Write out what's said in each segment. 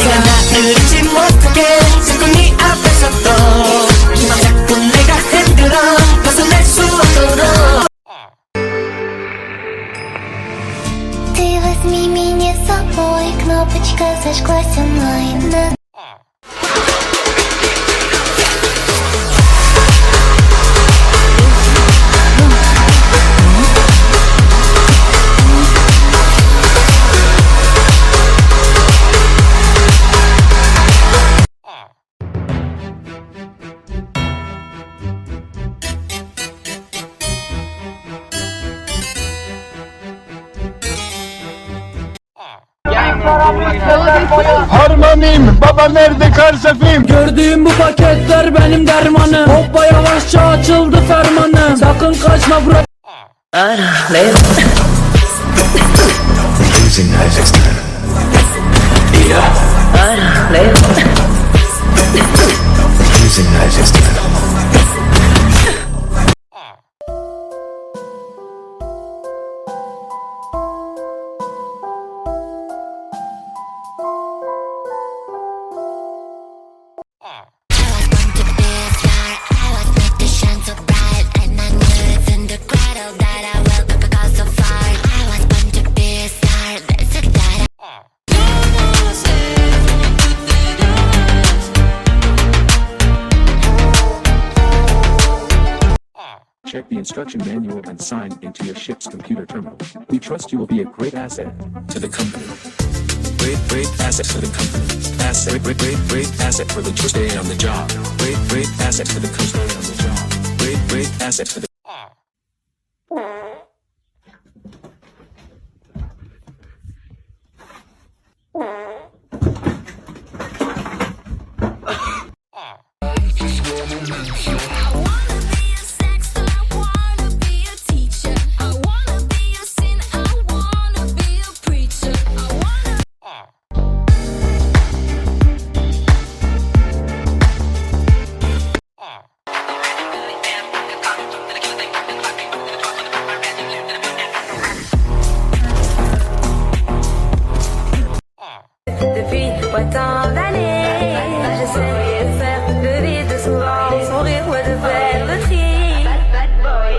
네가 나를 잊지 못하게 자꾸 네 앞에서 또이맘 자꾸 내가 흔들어 벗어날 수 없도록. Ты возьми меня с собой, кнопочка зажглась онлайн. Harmaniyim, baba nerede karsefim? Gördüğüm bu paketler benim dermanım. Hoppa yavaşça açıldı fermanım. Sakın kaçma bro. Check the instruction manual and sign into your ship's computer terminal. We trust you will be a great asset to the company. Great asset to the company. Great asset for the first day on the job. Great asset for the first day on the job. Great asset for the. Depuis autant d'années, j'essayais de faire de vite, de souvent sourire, ouais, de faire le tri. Bad boy.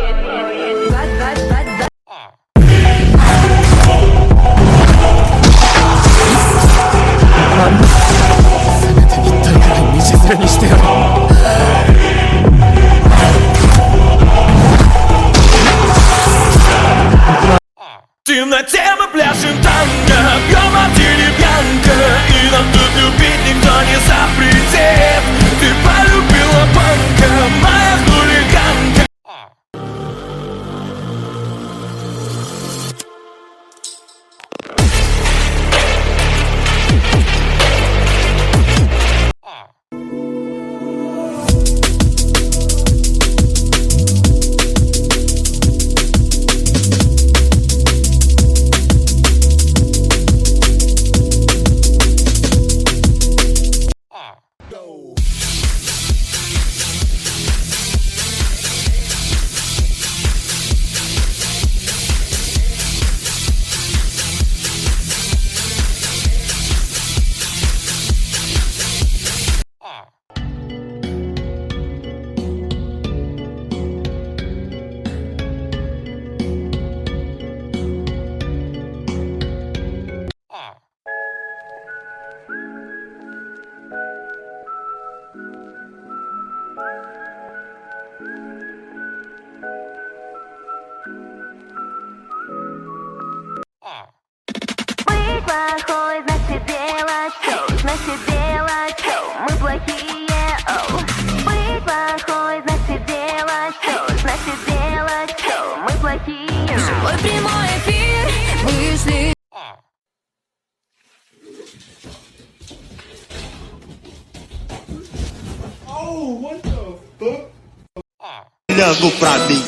В темноте мы пляшем танго, пьем от деревянка, и нам тут любить никто не запретит. Ты полюбила панка, моя хулиганка. Мы плохой, значит делать шоу, значит делать шоу, мы плохие, оу. Мы плохой, значит делать шоу, значит делать шоу, мы плохие. Свой прямой эфир вышли. Logo pra mim.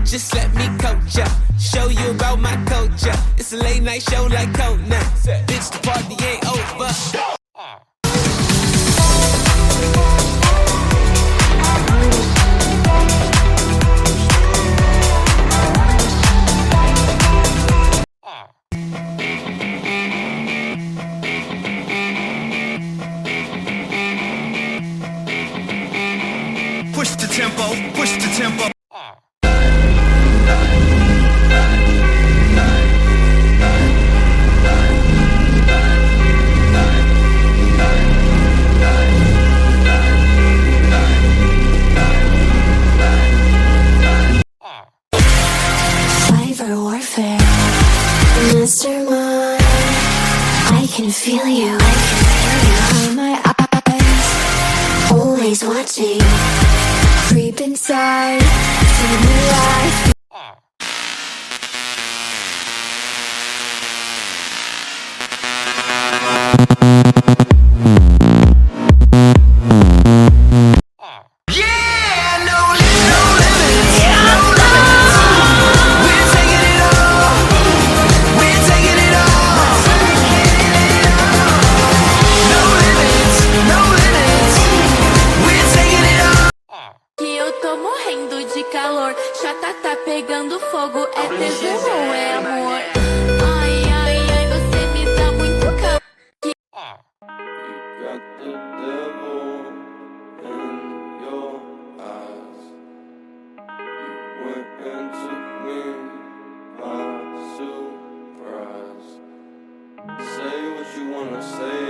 Just let me coach ya, show you about my culture. It's a late night show like Conan. Bitch, the party ain't over. Push the tempo, push the tempo. Cyber warfare, mastermind. I can feel you, behind my eyes, always watching. Creep inside, see me life. Calor, chata tá pegando fogo, é tesão ou é amor? Ai, ai. you wanna say.